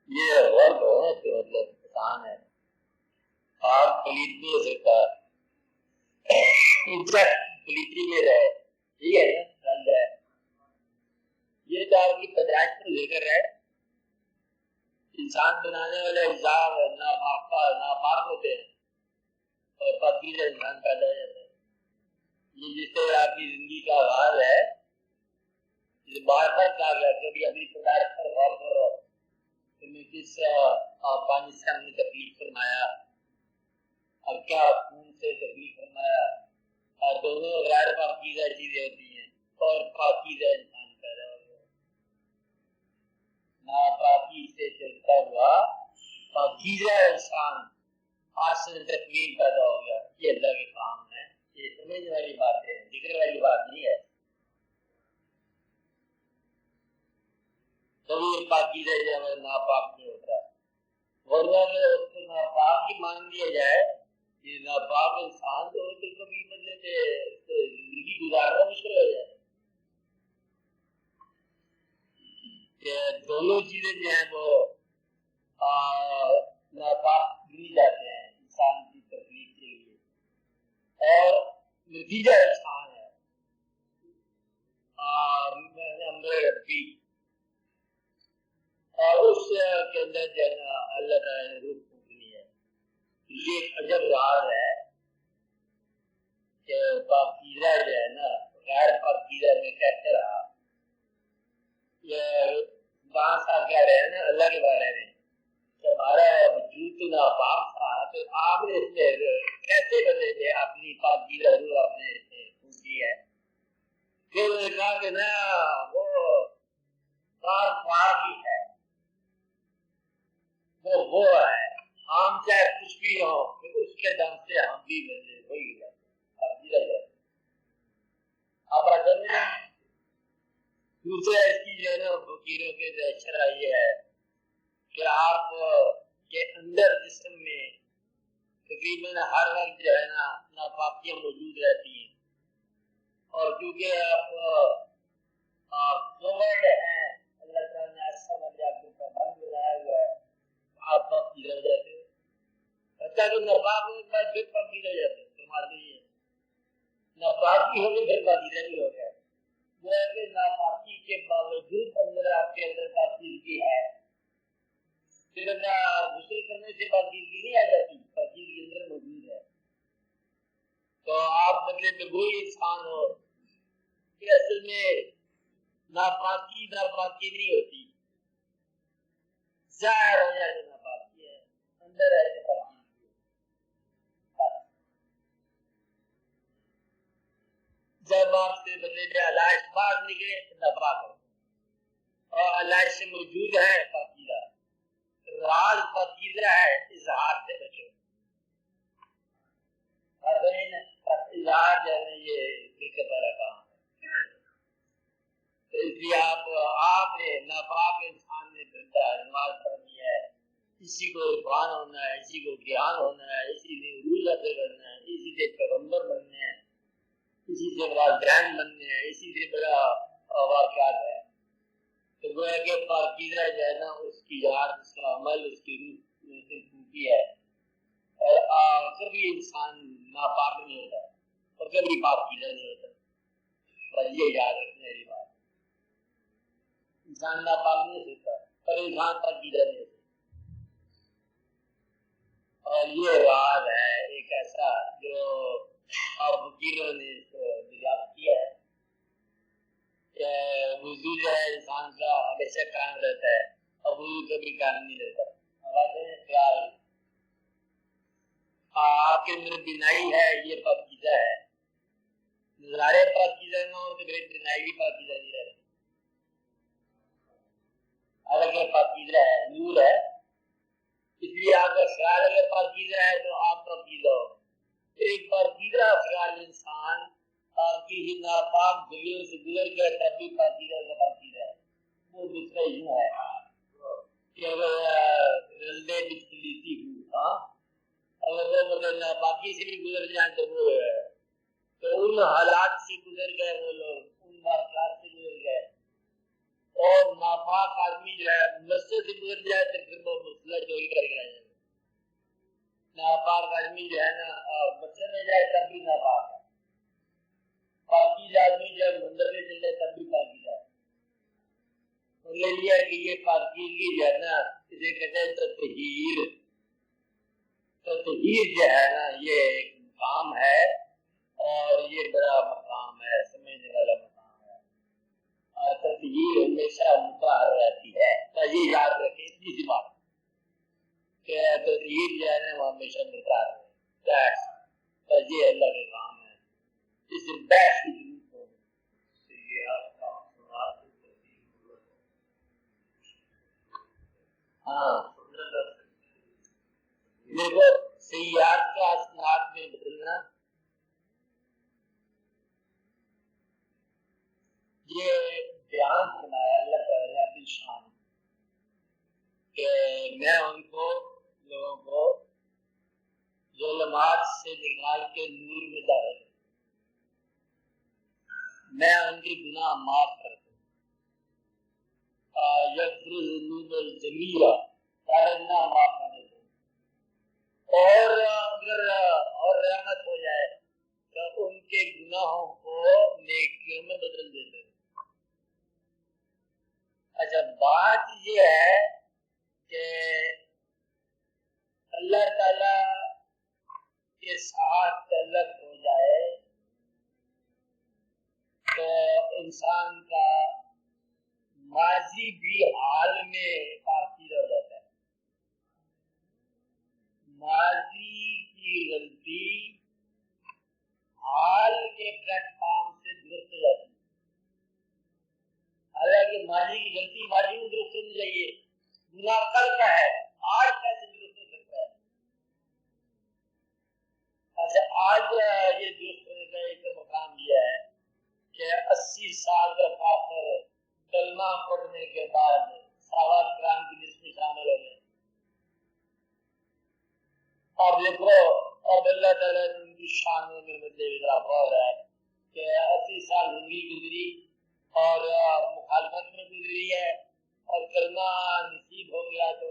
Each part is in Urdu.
یہ غلط ہے کہ مطلب انسان ہے آپ پلیت نہیں ہو سکتا پلیتی میں رہے ٹھیک ہے نا یہ تو آپ کی پیدائش پر ذکر ہے انسان بنانے والے اجزاء ناپاک ہوتے ہیں اور پاکیزہ انسان پیدا ہو جاتا ہے. یہ جس طرح آپ کی زندگی کا آغاز ہے جسے بار بار کہا گیا کبھی اپنی پیدائش پر غور کرو تمہیں کس پانی سے ہم نے تکلیف فرمایا اور کیا خون سے تکلیف فرمایا اور دونوں غیر پاکیزہ چیزیں ہوتی ہیں اور پاکیزہ انسان پیدا ہو گیا ناپاکی سے چلتا ہوا پاکیزہ انسان آسن تکمیل پیدا ہو گیا. یہ اللہ کے کام ہے یہ سمجھنے والی بات ہے ذکر والی بات نہیں ہے. کبھی پاکیزہ جو ہے ناپاک نہیں ہوتا ورنہ اگر اس کو ناپاک ہی مان لیا جائے یہ ناپاک انسان تو کبھی مطلب زندگی گزارنا مشکل ہو جائے. دونوں چیزیں جو ہیں وہ ناپاک گنی جاتے ہیں انسان کی تکلیف کے لیے اور نتیجہ انسان ہے ربی اور اس کے اندر جو ہے نا اللہ تعالیٰ نے روح پھونکنی ہے. یہ ایک عجب راز ہے کہ پاکیزہ جو ہے نا غیر پاکیزہ میں کہتے رہا یہ وہاں صاحب کہہ رہے ہیں نا اللہ کے بارے میں کہ ہمارا وجود تو ناپاک تھا تو آپ نے اس میں کیسے بدلے تھے اپنی پاکیزہ روح آپ نے پھونکی ہے. پھر انہوں نے کہا کہ نا وہ پاک ہی ہے وہ ہے ہم چاہے کچھ بھی ہو اس کے دم سے ہم بھی بدلے وہی ہے. آپ دوسرا اس کی جو ہے نا فقیروں کے شرح یہ ہے کہ آپ کے اندر جسم میں تقریباً ہر وقت جو ہے نا ناپاکیاں موجود رہتی ہیں اور کیونکہ آپ کووڈ ہیں اللہ تعالیٰ نے ایسا بندہ آپ کو بند بنایا ہوا ہے آپ پاکی رہ جاتے ہیں بچہ تو ناپاک ہوتا ہے پھر پاکی رہ جاتے ہیں فرماتے ہیں ناپاکی ہو گئی پھر پاکی نہیں ہو گیا. وہ ہے کہ ناپاکی کے باوجود اندر آپ کے اندر پاکیزگی ہے پھر غسل کرنے سے پاکیزگی نہیں آ جاتی پاکیزگی اندر موجود ہے. تو آپ مطلب وہی انسان ہو کہ اصل میں ناپاکی نہیں ہوتی ظاہر ہو جائے ناپاکی ہے اندر ہے پاکی. جب آپ سے مطلب علائش باہر نکلے ناپاک ہو اور علائش سے موجود ہے پاکیزہ راز پاکیزہ ہے اظہار سے بچو. اظہار جو ہے یہ دقت والا کام ہے تو اس لیے آپ نے ناپاک انسان نے نماز پڑھنی ہے اسی کو عرفان ہونا ہے اسی کو گیان ہونا ہے اسی سے روز ادا کرنا ہے اسی سے پیغمبر بننے ہیں اسی سے والدین بننے ہیں اسی سے بڑا واقعات ہے. تو وہ ہے کہ پاکیزہ جو ہے نا اس کی یاد اس کا عمل اس کی روح سے پھوٹی ہے اور کبھی انسان ناپاک نہیں ہوتا اور کبھی پاکیزہ نہیں ہوتا. بس یہ یاد رکھنے والی بات انسان ناپاک نہیں ہوتا اور انسان پاکیزہ نہیں ہوتا. اور یہ راز ہے ایک ایسا جو فقیروں نے دریافت کیا ہے کہ وضو جو ہے انسان کا ہمیشہ قائم رہتا ہے اور وضو کبھی قائم نہیں رہتا. خیال آپ کے اندر بینائی ہے یہ پاکیزہ ہے نظارے پاکیزہ نہ ہو تو پھر بینائی بھی پاکیزہ نہیں رہتی. اگر پاکیزہ ہے نور ہے اس لیے آپ کا خیال اگر پاکیزہ ہے تو آپ پاکیزہ ہو. ایک پاکیزہ خیال انسان آپ کی ہی ناپاک گلیوں سے گزر گیا تب بھی پاکیزہ سے پاکیزہ ہے. وہ دوسرا یوں ہے کہ اگر رلدے بچلیتی ہوں اگر وہ مطلب ناپاکی سے بھی گزر جائیں تو وہ ہے تو ان حالات سے گزر گئے وہ لوگ ان واقعات سے گزر گئے اور ناپاک آدمی جو ہے مسجد سے گزر جائے تو پھر وہ مسئلہ چوری کر کے آ جائے. ناپاک آدمی جو ہے نا مسجد میں جائے تب بھی ناپاک ہے. پاکیزہ آدمی جو ہے مندر میں چل جائے تب بھی پاکیزہ ہے. اور یہ لیا کہ یہ پاکیزگی جو ہے نا اسے کہتے ہیں تطہیر. تطہیر جو ہے نا یہ ایک مقام ہے اور یہ بڑا مقام ہے, سمجھنے والا مقام ہے. تطہیر ہمیشہ مطہر رہتی ہے. تو یہ یاد رکھیں اتنی سی بات کہ تطہیر جو ہے نا وہ ہمیشہ مطہر ہے. تو یہ اللہ کا کام ہے. اس بحث کی ضرورت ہو دیکھو سیاحت کا اسناد میں بدلنا یہ بیان فرمایا اللہ تعالیٰ کی شان کہ میں ان کو لوگوں کو ظلمات سے نکال کے نور میں داخل کروں, میں ان کے گناہ معاف کرتا ہوں. یغفر الذنوب الجمیع گناہ معاف کر دیتا ہوں. اور اگر اور رحمت ہو جائے تو ان کے گناہوں کو نیکیوں میں بدل دیتے ہیں. اچھا بات یہ ہے کہ اللہ تعالی کے ساتھ تعلق ہو جائے تو انسان کا ماضی بھی حال میں پاکیزہ ہو جاتا ہے. ماضی کی غلطی حال کے پلیٹ فارم سے درست ہو جاتی ہے. حالانکہ ماضی کی غلطی ماضی میں درست ہونی چاہیے, گناہ کل کا ہے, آج کیسے درست ہو سکتا ہے؟ اچھا آج یہ درست ہونے کا ایک مقام یہ ہے کہ 80 سال کا کافر کلمہ پڑھنے کے بعد صحابہ کرام کی لسٹ میں شامل ہو گئے. اور دیکھو اب اللہ تعالیٰ نے ان کی شانوں میں بدلے اضافہ ہو رہا ہے کہ 80 سال زندگی گزری اور مخالفت میں گزری ہے اور کلمہ نصیب ہو گیا تو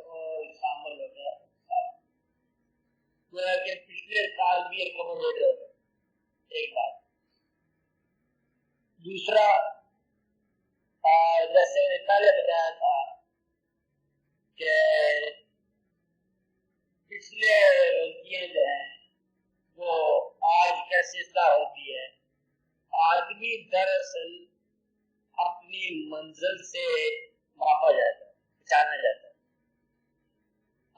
شامل ہو گیا. کہ پچھلے سال بھی ایکوموڈیٹ ہو گئے. ایک بات. دوسرا جیسے پہلے بتایا تھا کہ پچھلے غلطیاں جو ہیں وہ آج کیسے اصلاح ہوتی ہے. آدمی دراصل اپنی منزل سے ماپا جاتا ہے, پہچانا جاتا ہے.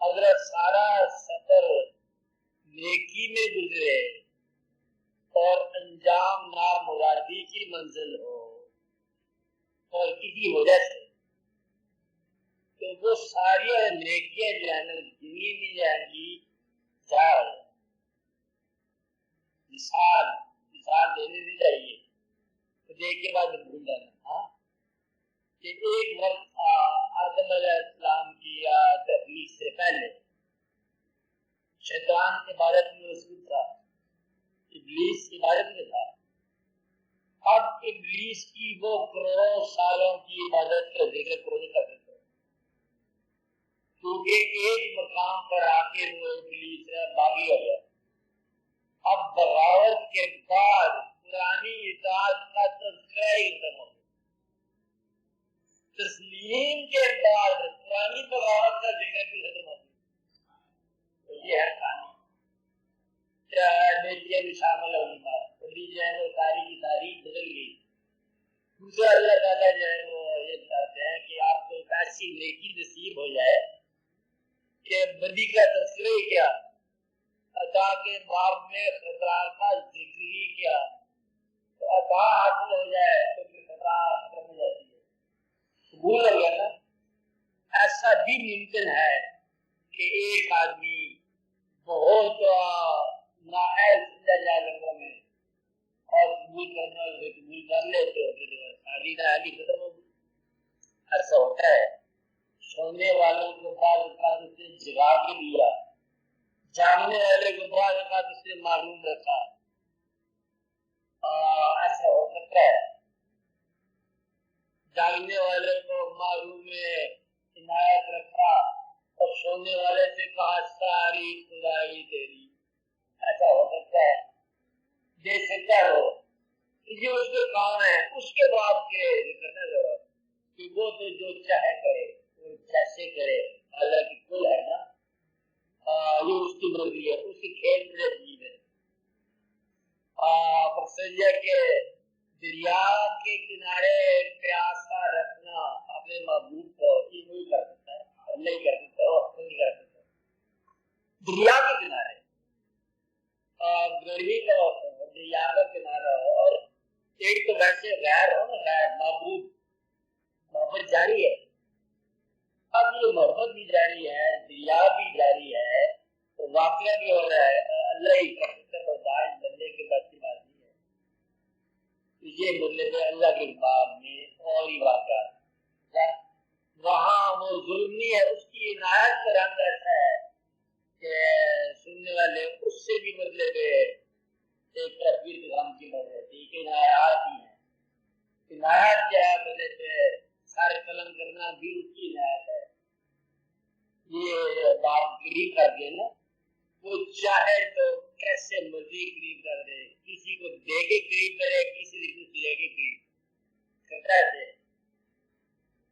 اگر سارا سفر نیکی میں گزرے اور انجام نامرادی کی منزل ہو اور کسی وجہ سے, تو وہ ساری نیکیاں جو ہے نا گنی بھی جائیں گی, ضائع ہو جائیں. مثال دینے بھی چاہیے تو دیکھ کے بعد بھول جانا کہ ایک وقت آدم علیہ السلام کی تخلیق سے پہلے شیطان عبادت میں مشغول تھا, ابلیس عبادت میں تھا. اب ابلیس کی وہ کروڑوں سالوں کی عبادت کا ذکر کوئی کر سکتا ہے, کیونکہ ایک مقام پر آ کے وہ ابلیس باغی ہو گیا. اب بغاوت کے بعد پرانی اطاعت کا تذکرہ ہی ختم ہو گیا. تسلیم کے بعد پرانی بغاوت کا ذکر بھی ختم ہو گیا. یہ ہے کہانی. نیکیاں بھی شامل ہوگی بات بڑی جو ہے وہ ساری کی تاریخ بدل گئی. دوسرا اللہ تعالیٰ جو ہے وہ یہ چاہتے ہیں کہ آپ کو ایک ایسی نیکی نصیب ہو جائے کہ بدی کا تذکرہ ہی کیا, عطا کے باب میں خطا کا ذکر ہی کیا, تو عطا حاصل ہو جائے تو پھر خطا ختم ہو جاتی ہے. قبول ہو گیا نا. ایسا بھی ممکن ہے کہ ایک آدمی بہت نااہل سمجھا جائے لوگوں میں اور قبول کرنے والے قبول کر لے تو پھر ساری نااہلی ختم ہو گئی. ایسا ہوتا ہے. سونے والوں کو بعض اوقات سے جگا کے دیا, جاننے والے کو بعض اوقات سے معلوم رکھا. ایسا ہو سکتا ہے. جاننے والے کو اس کے کام ہے اس کے بعد کے ذکر نہ کرو کہ وہ تو جو چاہے کرے وہ جیسے کرے، اللہ کی کل ہے نا، یہ اس کی مرضی ہے، اس کی کھیل میں عجیب ہے۔ مقصد یہ کہ دریا کے کنارے پیاسا رکھنا اپنے محبوب کو یہ نہیں کر سکتا ہے، نہیں کر سکتا، وہ نہیں کر سکتا۔ دریا کے کنارے گرمی کا دریا کا کنارہ ہو، اور ایک تو ویسے غیر ہو نا، غیر محبت جاری ہے، اب یہ محبت بھی جاری ہے، دریا بھی جاری ہے، تو واقعہ بھی ہو رہا ہے، اللہ ہی کر سکتا ہے، برداشت بندے کے بس کی بات نہیں ہے۔ یہ مطلب ہے اللہ کے باب میں اور ہی واقعات، وہاں وہ ظلم نہیں ہے، اس کی عنایت کا رنگ ایسا ہے کہ سننے والے اس سے بھی مطلب ایک تفریح غم کی مدد ہے کہ عنایات ہی ہیں، عنایت جو ہے مطلب سارے قلم کرنا بھی اس کی عنایت ہے۔ یہ بات قریب کر دے نا، وہ چاہے تو کیسے مرضی قریب کر دے، کسی کو دے کے قریب کرے، کسی کو لے کے قریب کرتا ہے،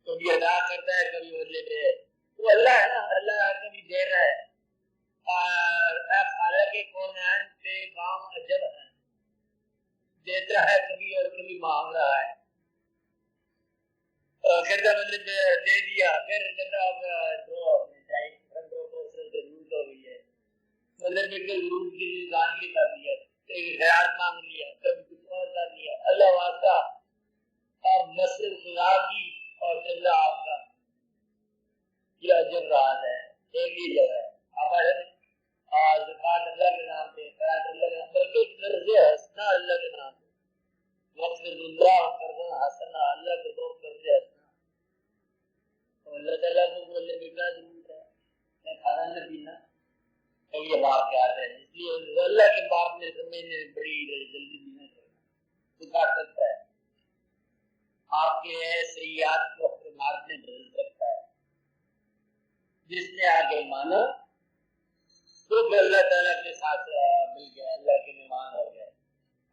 کبھی ادا کرتا ہے، کبھی مطلب وہ اللہ ہے نا، اللہ کبھی دے رہا ہے، حالانکہ کونین پہ کام عجب ہے، دیتا ہے کبھی اور کبھی مانگ رہا ہے، کہتا مطلب دے دیا، پھر کہتا ضرورت ہو گئی ہے، مطلب ضرورت کی انسان کی کر دیا، خیال مانگ لیا، کبھی کچھ اور کر لیا، اللہ واسطہ اور نسل خدا کی اور چل آپ کا یہ عجب راز ہے، ایک ہی جگہ ہے ہمارے زکات اللہ کے نام پہ، خیرات اللہ کے نام پہ، بلکہ قرض حسنہ اللہ کے نام پہ، وقت اللہ قرض حسنہ، اللہ کے دو قرض حسنہ، اللہ تعالیٰ کو بولنے میں کیا ضرورت ہے، میں کھانا نہ پینا، یہ بات کیا ہے، اس لیے اللہ کے باپ نے سمجھنے میں بڑی جلدی نہیں کرنا، سکھا سکتا ہے، آپ کے سیئات کو حسنات میں بدل سکتا ہے، جس نے آگے مانا تو پھر اللہ تعالیٰ کے ساتھ مل گیا، اللہ کے مہمان ہو گئے۔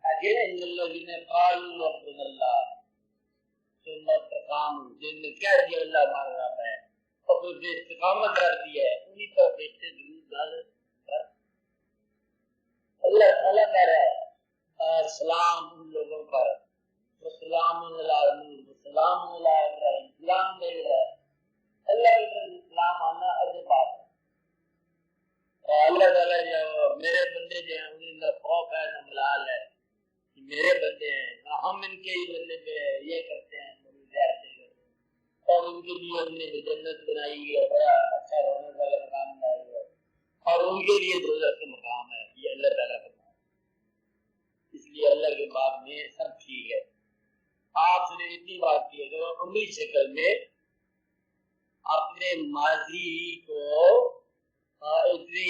آگے ان الذین قالوا ربنا اللہ ثم استقاموا، جن نے کہہ دیا اللہ ہمارا رب ہے اور پھر جو استقامت کر دی ہے انہی پر فرشتے درود نازل کر، اللہ تعالیٰ کہہ رہا ہے سلام ان لوگوں پر، وسلام علی نوح وسلام علی ابراہیم، سلام دے رہا ہے اللہ کی طرف اسلام آنا عجب بات ہے۔ اللہ تعالیٰ جو میرے بندے جو ہیں انہیں نہ خوف ہے نہ ملال ہے، میرے بندے ہیں، نہ ہم ان کے مطلب یہ کرتے ہیں اور ان کے لیے ہم نے جنت بنائی ہے، بڑا اچھا رونق والا مقام بنایا ہے، اور ان کے لیے دوزخ کا مقام ہے، یہ اللہ تعالیٰ کا مقام ہے۔ اس لیے اللہ کے باب میں سب ٹھیک ہے۔ آپ نے اتنی بات کی ہے کہ عملی شکل میں اپنے ماضی کو اتنی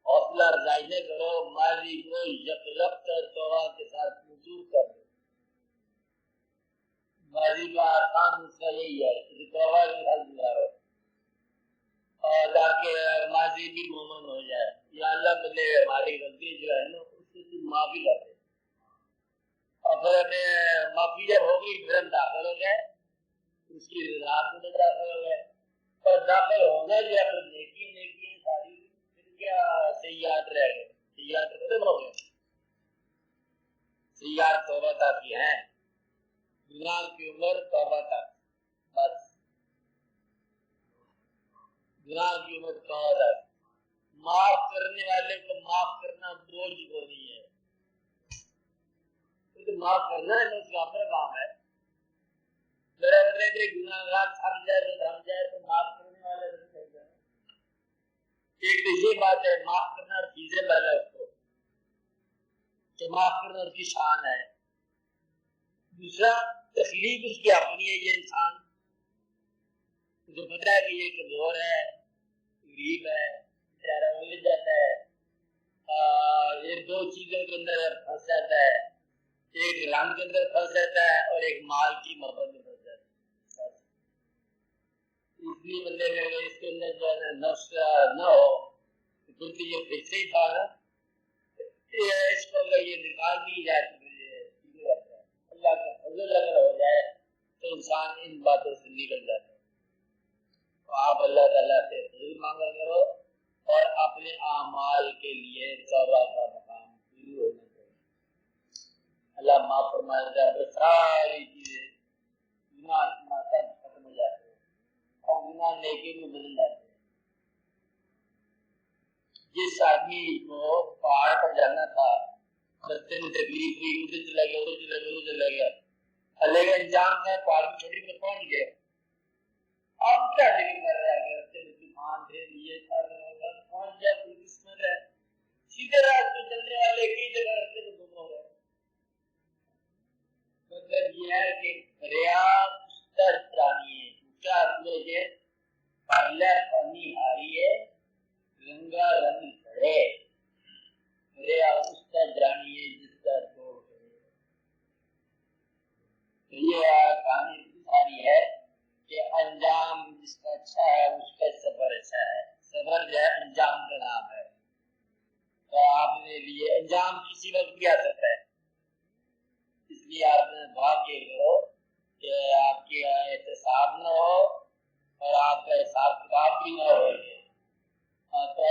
حوصلہ افزائی نہ کرو، ماضی کو یکلب کر توبہ کے ساتھ منظور کر دو۔ ماضی کا آسان نسخہ یہی ہے کہ توبہ کے ساتھ گزارو اور تاکہ ماضی بھی مومن ہو جائے، یا اللہ بندے ہماری غلطی جو ہے نا اس سے معافی کر دے، اور پھر ہمیں معافی جب ہوگی پھر ہم داخل ہو گئے اس کی رضا میں داخل ہو گئے، اور داخل ہونا جو ہے نیکی نیکی ساری پھر کیا سیئات رہ گئے، سیئات ختم ہو گئے، سیئات توبہ تک کی ہیں، گناہ کی عمر توبہ تک، بس گناہ کی عمر توبہ تک، معاف کرنے والے کو معاف کرنا بوجھ کو نہیں ہے، کیونکہ معاف کرنا ہے اس کا اپنا کام ہے، میرا مطلب کہ گناہ گار تھم جائے تو تھم جائے تو معاف کرنے والے نہیں ہو جائے۔ ایک تو یہ بات ہے معاف کرنا فیزیبل ہے اس کو کہ معاف کرنا اس کی شان ہے، دوسرا تخلیق اس کی اپنی ہے، یہ انسان جو پتہ ہے کہ یہ کمزور ہے، غریب ہے، بیچارہ الجھ جاتا ہے، یہ دو چیزوں کے اندر پھنس جاتا ہے، ایک رنگ کے اندر پھنس جاتا ہے اور ایک مال کی محبت میں پھنس جاتا ہے، اس لیے بندے کہ اس کے اندر جو ہے نفس نہ ہو کیونکہ یہ پھر سے ہی تھا نا، اس کو اگر یہ نکال دی جائے تو انسان ان باتوں سے نکل جاتا ہے۔ تو آپ اللہ تعالیٰ سے ضرور مانگا کرو اور اپنے اعمال کے لیے توبہ کا مقام شروع ہونا چاہیے۔ اللہ معاف فرمائے گا تو ساری چیزیں گناہ سب ختم ہو جاتے ہیں اور گناہ نیکی میں بدل جاتے ہیں۔ جس آدمی کو پہاڑ پر جانا تھا، رستے میں تکلیف ہوئی، ادھر چلا گیا ادھر چلا گیا ادھر چلا گیا، اللہ کا انجام تھا، پہاڑ کی چھوٹی پر پہنچ گیا، اب کیا فکر کر رہا ہے؟ رستے میں طوفان تھے، یہ پہنچ گیا، کوئی قسمت ہے۔ سیدھے راستے چلنے والے کئی جگہ رستے میں گم ہو گئے۔ مطلب یہ ہے کہ دریا اس طرح جانی ہے، کیا کہ پرلے پانی آئی ہے، گنگا رنگ کھڑے، دریا اس طرح جانی ہے جس کا توڑ کرے۔ یہ کہانی ساری ہے کہ انجام جس کا اچھا ہے اس کا سفر اچھا ہے۔ سفر جو ہے انجام کا نام ہے، تو آپ نے لیے انجام کسی وقت بھی آ سکتا ہے، اس لیے آپ نے دعا کے کرو کہ آپ کی احتساب نہ ہو اور آپ کا حساب کتاب بھی نہ ہو، تو